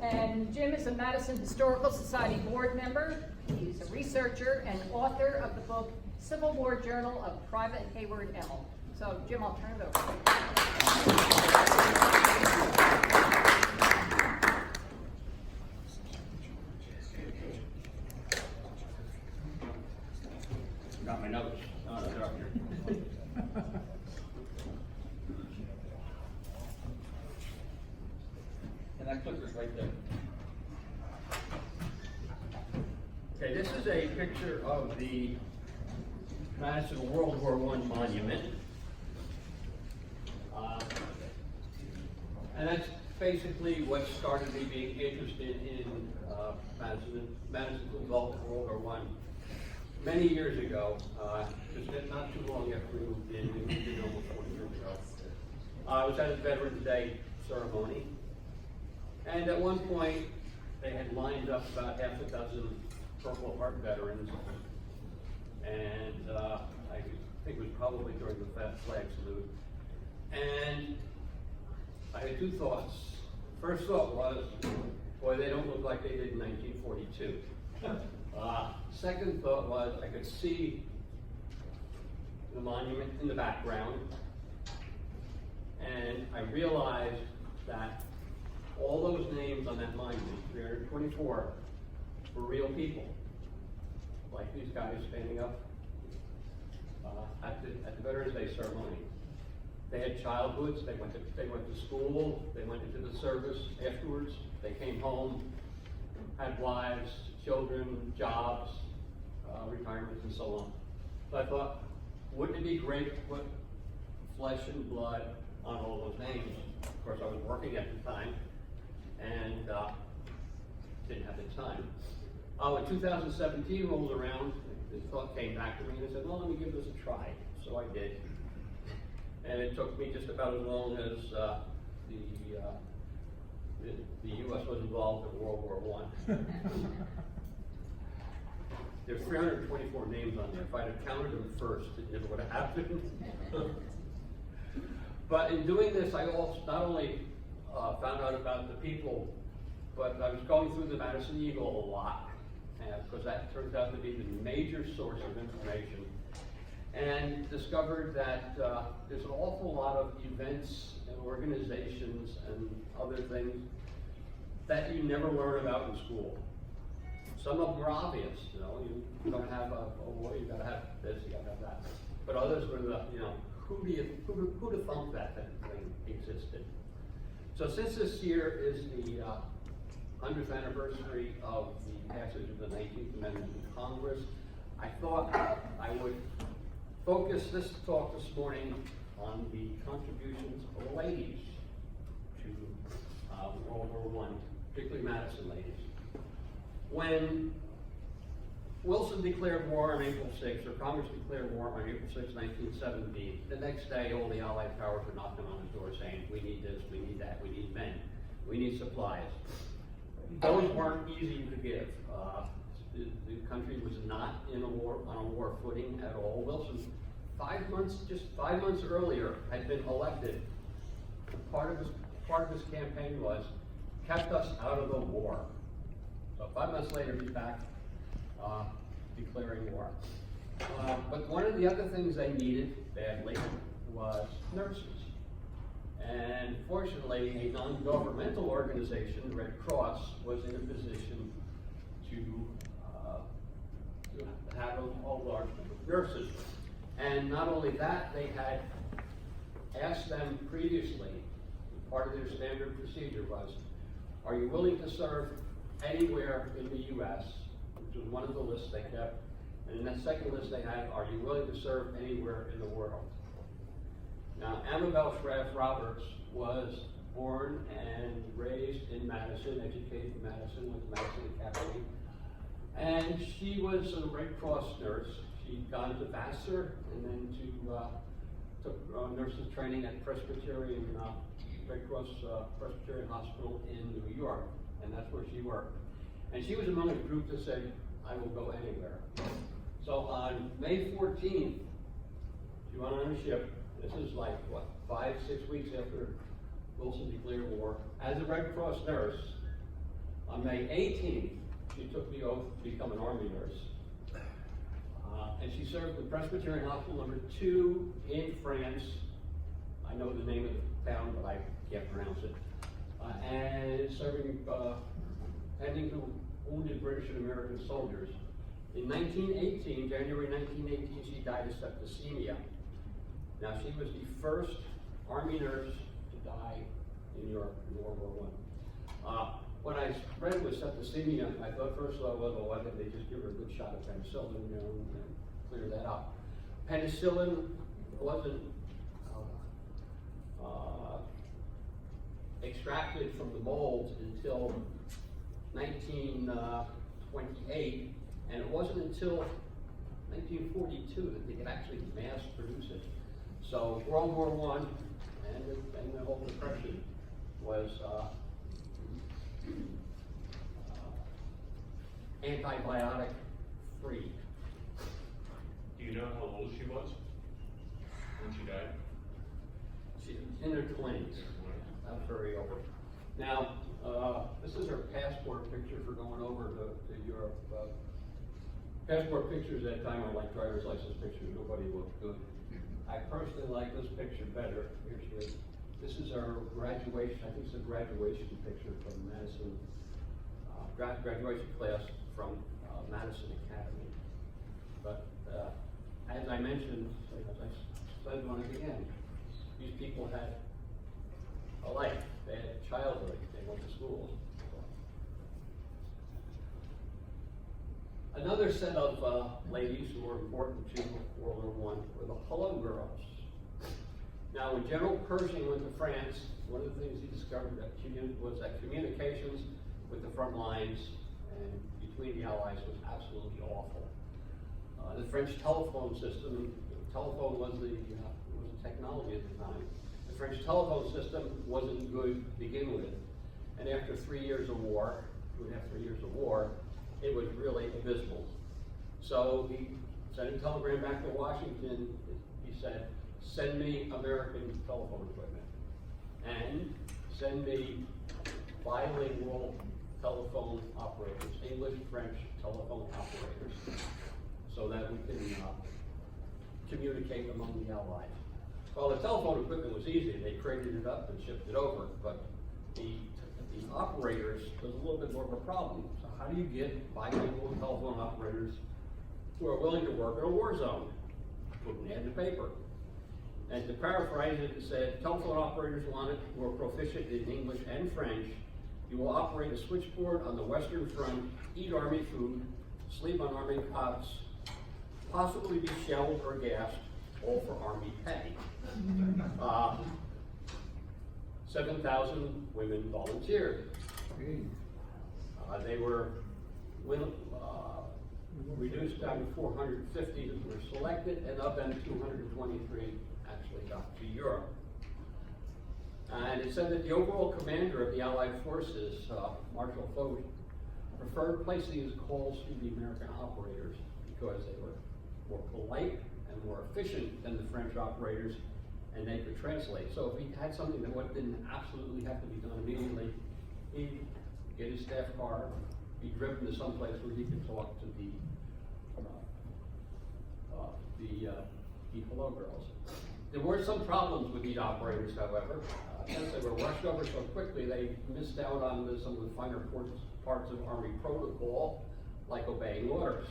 And Jim is a Madison Historical Society board member. He's a researcher and author of the book Civil War Journal of Private Hayward Emmel. So Jim, I'll turn it over. Got my notes. Oh, they're up here. And that clicker's right there. Okay, this is a picture of the Madison World War I monument. And that's basically what started me being interested in Madison's involvement in World War I. Many years ago, just not too long after we moved in, we moved in almost 20 years ago. I was at a Veterans Day ceremony, and at one point, they had lined up about half a dozen Purple Heart veterans, and I think it was probably during the flag salute. And I had two thoughts. First thought was, boy, they don't look like they did in 1942. Second thought was, I could see the monument in the background, and I realized that all those names on that monument, 324, were real people, like these guys standing up at the Veterans Day ceremony. They had childhoods, they went to school, they went into the service afterwards, they came home, had wives, children, jobs, retirements, and so on. So I thought, wouldn't it be great to put flesh and blood on all those names? Of course, I was working at the time, and didn't have the time. When 2017 rolled around, this thought came back to me, and I said, well, let me give this a try. So I did. And it took me just about as long as the U.S. was involved in World War I. There's 324 names on there. If I'd have counted them first, it never would have happened. But in doing this, I also not only found out about the people, but I was going through the Madison Eagle a lot, because that turns out to be the major source of information, and discovered that there's an awful lot of events and organizations and other things that you never learn about in school. Some of them are obvious, you know, you don't have you gotta have this, you gotta have that. But others were the, who'd have thunk that thing existed? So since this year is the 100th anniversary of the passage of the 19th Amendment in Congress, I thought I would focus this talk this morning on the contributions of ladies to World War I, particularly Madison Ladies. When Wilson declared war on April 6th, or Congress declared war on April 6, 1917, the next day all the Allied powers were knocking on his door saying, we need this, we need that, we need men, we need supplies. Those weren't easy to give. The country was not on a war footing at all. Wilson, just 5 months earlier, had been elected. Part of his campaign was, kept us out of the war. So 5 months later, he's back declaring war. But one of the other things they needed badly was nurses. And fortunately, a non-governmental organization, the Red Cross, was in a position to have a large number of nurses. And not only that, they had asked them previously, part of their standard procedure was, are you willing to serve anywhere in the U.S., which was one of the lists they kept. And in that second list they had, are you willing to serve anywhere in the world? Now, Amabel Schraff Roberts was born and raised in Madison, educated in Madison, went to Madison Academy. And she was a Red Cross nurse. She'd gone to Vassar and then took nurses training at Presbyterian, Red Cross Presbyterian Hospital in New York. And that's where she worked. And she was among a group that said, I will go anywhere. So on May 14th, she went on a ship. This is like, what, 5, 6 weeks after Wilson declared war. As a Red Cross nurse, On May 18th, she took the oath to become an Army nurse. And she served the Presbyterian Hospital number 2 in France. I know the name of the town, but I can't pronounce it. And serving, tending to wounded British and American soldiers. In 1918, January 1918, she died of septicemia. Now, she was the first Army nurse to die in Europe in World War I. When I read it was septicemia, I thought first of all, well, why didn't they just give her a good shot of penicillin, and clear that up? Penicillin wasn't extracted from the molds until 1928, and it wasn't until 1942 that they could actually mass produce it. So World War I and the whole Depression was antibiotic free. Do you know how old she was when she died? She was in her 20s, not very old. Now, this is her passport picture for going over to Europe. Passport pictures at that time are like driver's license pictures. Nobody looked good. I personally like this picture better. Here she is. This is our graduation. I think it's a graduation picture from Madison, graduation class from Madison Academy. But as I mentioned, as I said when I began, these people had a life. They had a childhood. They went to school. Another set of ladies who were important to World War I were the Hello Girls. Now, when General Pershing went to France, one of the things he discovered was that communications with the front lines and between the Allies was absolutely awful. The French telephone system, telephone was the technology at the time. The French telephone system wasn't good to begin with, and after 3 years of war, 2.5, 3 years of war, it was really abysmal. So he sent a telegram back to Washington. He said, send me American telephone equipment and send me bilingual telephone operators, English, French telephone operators, so that we can communicate among the Allies. Well, the telephone equipment was easy. They crated it up and shipped it over, but the operators was a little bit more of a problem. So how do you get bilingual telephone operators who are willing to work in a war zone? Put an ad in the paper. And to paraphrase it, it said, telephone operators wanted who are proficient in English and French. You will operate a switchboard on the Western Front, eat Army food, sleep on Army cots, possibly be shelled or gassed, all for Army pay. 7,000 women volunteered. They were reduced down to 450 that were selected, and of them 223 actually got to Europe. And it said that the overall commander of the Allied forces, Marshal Foch, preferred placing his calls to the American operators because they were more polite and more efficient than the French operators, and they could translate. So if he had something that didn't absolutely have to be done immediately, he'd get his staff car, be driven to some place where he could talk to the Hello Girls. There were some problems with these operators, however. Since they were rushed over so quickly, they missed out on some of the finer parts of Army protocol, like obeying orders.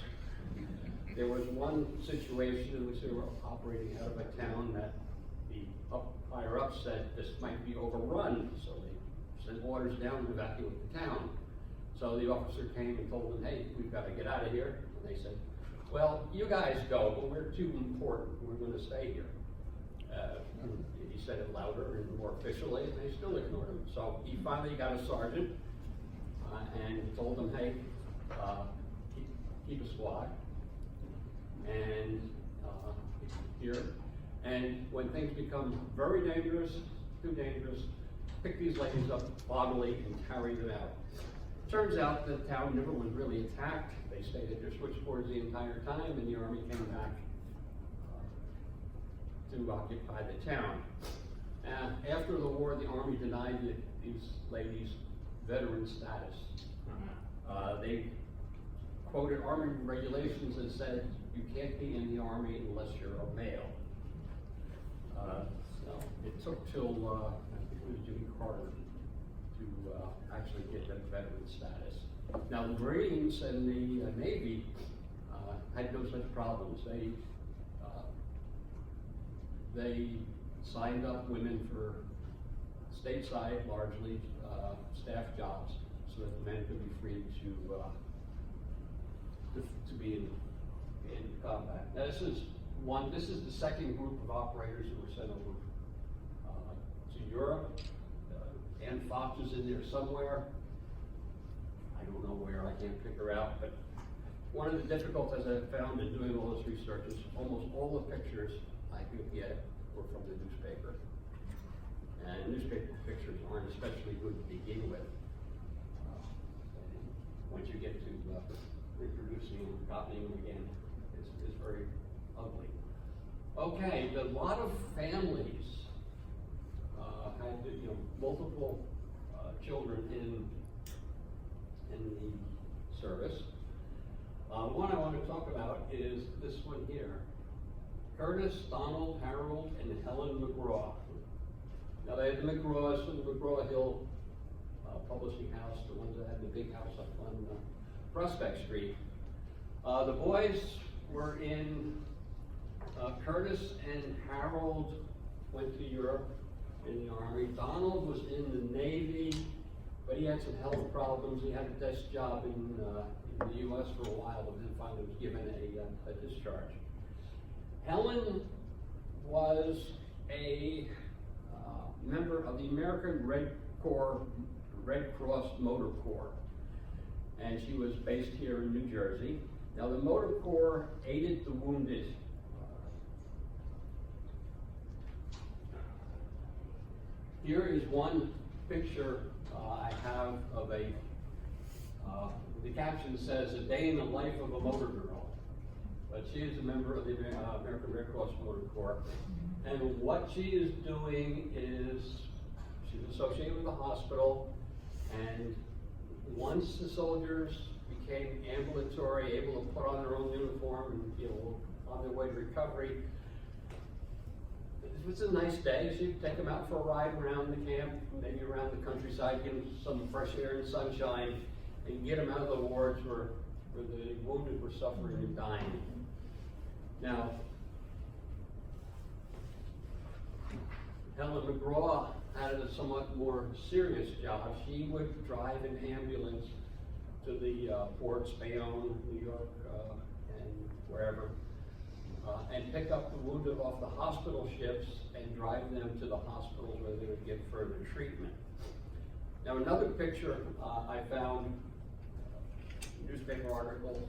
There was one situation in which they were operating out of a town that the higher-ups said this might be overrun, so they sent orders down to evacuate the town. So the officer came and told them, hey, we've got to get out of here. And they said, well, you guys go, but we're too important. We're going to stay here. He said it louder and more officially, and they still ignored him. So he finally got a sergeant and told them, hey, keep a squad. And here, and when things become very dangerous, too dangerous, pick these ladies up bodily and carry them out. Turns out the town never was really attacked. They stayed at their switchboards the entire time, and the Army came back to occupy the town. After the war, the Army denied these ladies veteran status. They quoted Army regulations that said you can't be in the Army unless you're a male. So it took till, I think it was Jimmy Carter to actually get them veteran status. Now the Marines and the Navy had no such problems. They signed up women for stateside, largely staff jobs, so that the men could be free to be in combat. Now this is the second group of operators who were sent over to Europe. Ann Fox is in there somewhere. I don't know where, I can't pick her out, but one of the difficulties I found in doing all this research is almost all the pictures I could get were from the newspaper. And newspaper pictures aren't especially good to begin with. Once you get to reproducing and copying them again, it's very ugly. Okay, a lot of families had multiple children in the service. One I want to talk about is this one here. Curtis, Donald, Harold, and Helen McGraw. Now they had the McGraws from the McGraw Hill publishing house, the ones that had the big house up on Prospect Street. The boys were in, Curtis and Harold went to Europe in the Army. Donald was in the Navy, but he had some health problems. He had a desk job in the U.S. for a while, but then finally was given a discharge. Helen was a member of the American Red Cross Motor Corps, and she was based here in New Jersey. Now the Motor Corps aided the wounded. Here is one picture I have of the caption says, "A day in the life of a motor girl." But she is a member of the American Red Cross Motor Corps. And what she is doing is, she's associated with the hospital, and once the soldiers became ambulatory, able to put on their own uniform and on their way to recovery, if it's a nice day, she'd take them out for a ride around the camp, maybe around the countryside, give them some fresh air and sunshine, and get them out of the wards where the wounded were suffering and dying. Now, Helen McGraw had a somewhat more serious job. She would drive an ambulance to the ports, Bayonne, New York, and wherever, and pick up the wounded off the hospital ships and drive them to the hospitals where they would get further treatment. Now, another picture I found, newspaper article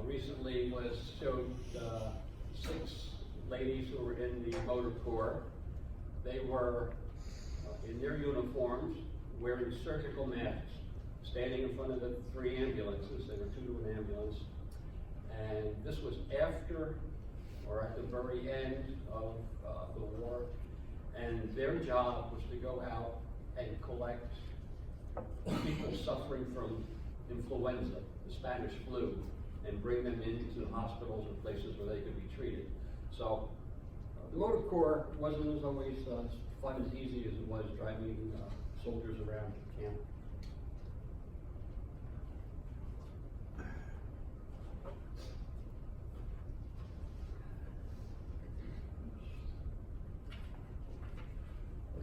recently showed 6 ladies who were in the motor corps. They were in their uniforms, wearing surgical masks, standing in front of the 3 ambulances. There were 2 to an ambulance. And this was after, or at the very end of the war. And their job was to go out and collect people suffering from influenza, the Spanish flu, and bring them into the hospitals and places where they could be treated. So the motor corps wasn't as always fun as easy as it was driving soldiers around camp.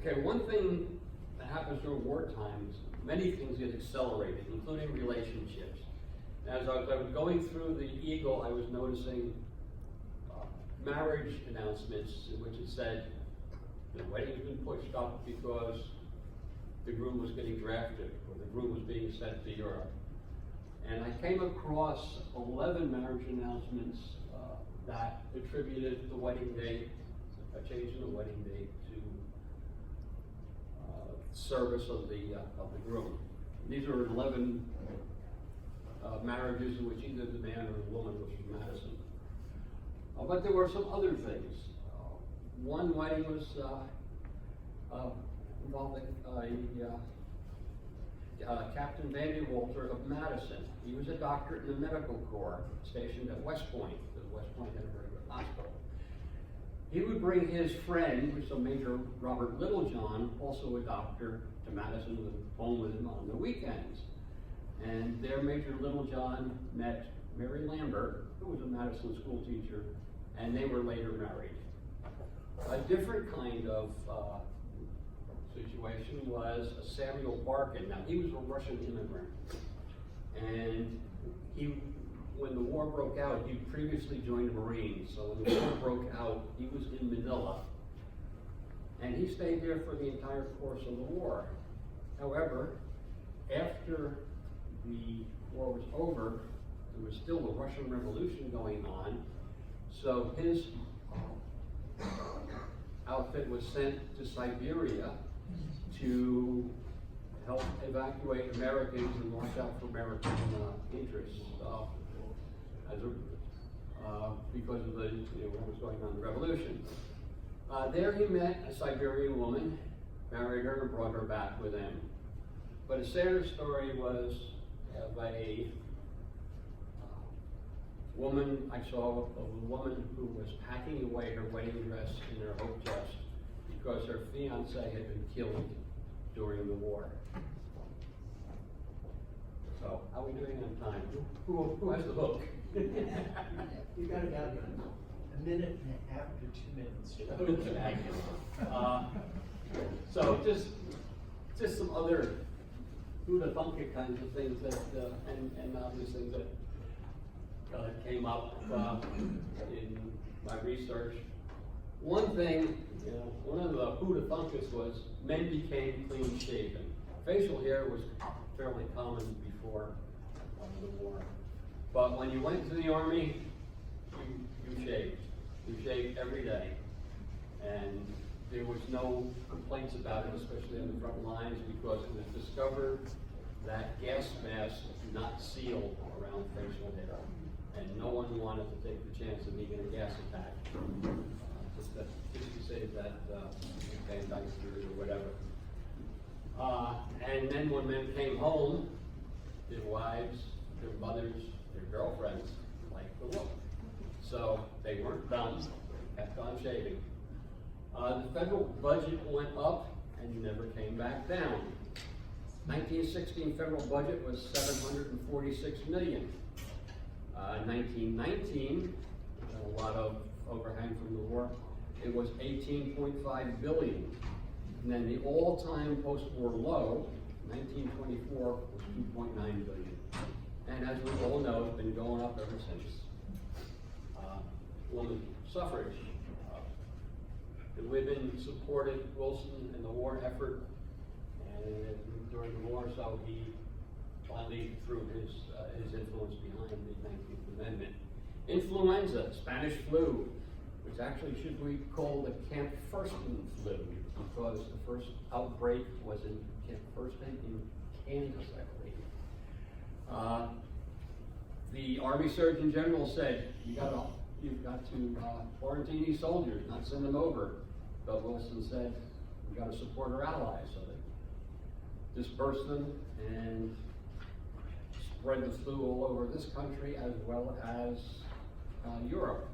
Okay, one thing that happens during wartime is many things get accelerated, including relationships. As I was going through the Eagle, I was noticing marriage announcements in which it said the wedding's been pushed up because the groom was getting drafted or the groom was being sent to Europe. And I came across 11 marriage announcements that attributed the wedding date, a change in the wedding date, to service of the groom. These are 11 marriages in which either the man or the woman was from Madison. But there were some other things. One wedding was involving a Captain Vandy Walter of Madison. He was a doctor in the medical corps stationed at West Point, because West Point had a very good hospital. He would bring his friend, which is a Major Robert Littlejohn, also a doctor, to Madison with home with him on the weekends. And there Major Littlejohn met Mary Lambert, who was a Madison school teacher, and they were later married. A different kind of situation was Samuel Barkin. Now, he was a Russian immigrant, and when the war broke out, he previously joined the Marines. So when the war broke out, he was in Manila, and he stayed there for the entire course of the war. However, after the war was over, there was still the Russian Revolution going on, so his outfit was sent to Siberia to help evacuate Americans and watch out for American interests because of the what was going on in the revolution. There he met a Siberian woman, married her, and brought her back with him. But a sadder story was of a woman. I saw a woman who was packing away her wedding dress in her oak chest because her fiance had been killed during the war. So, how are we doing on time? Who has the hook? You got about a minute and a half to 2 minutes. Okay. So just some other Buddha-funky kinds of things that, and obvious things that came up in my research. One thing, one of the Buddha-funkus was men became clean shaven. Facial hair was fairly common before the war. But when you went to the Army, you shaved. You shaved every day. And there was no complaints about it, especially on the front lines, because it was discovered that gas masks do not seal around facial hair. And no one wanted to take the chance of being in a gas attack. Just to say that appendicitis or whatever. And then when men came home, their wives, their mothers, their girlfriends liked the look. So they weren't dumb, kept on shaving. The federal budget went up and never came back down. 1916 federal budget was $746 million. 1919, a lot of overhang from the war, it was $18.5 billion. And then the all-time post-war low, 1924, was $2.9 billion. And as we all know, it's been going up ever since. Women's suffrage. The women supported Wilson in the war effort and during the war, so he finally threw his influence behind the 19th Amendment. Influenza, Spanish flu, which actually should be called the Camp Furston flu, because the first outbreak was in Camp Furston in Kansas, I believe. The Army Surgeon General said, you've got to quarantine these soldiers, not send them over. But Wilson said, we've got to support our allies. So they dispersed them and spread the flu all over this country as well as Europe.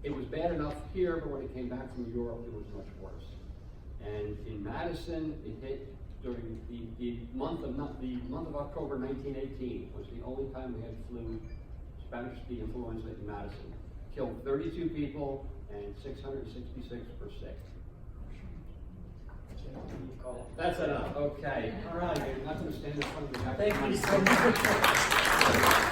It was bad enough here, but when it came back from Europe, it was much worse. And in Madison, it hit during the month of October 1918 was the only time we had flu, Spanish flu influenza in Madison. Killed 32 people and 666 were sick. That's enough. Okay. All right. You're not going to stand in front of the Thank you so much.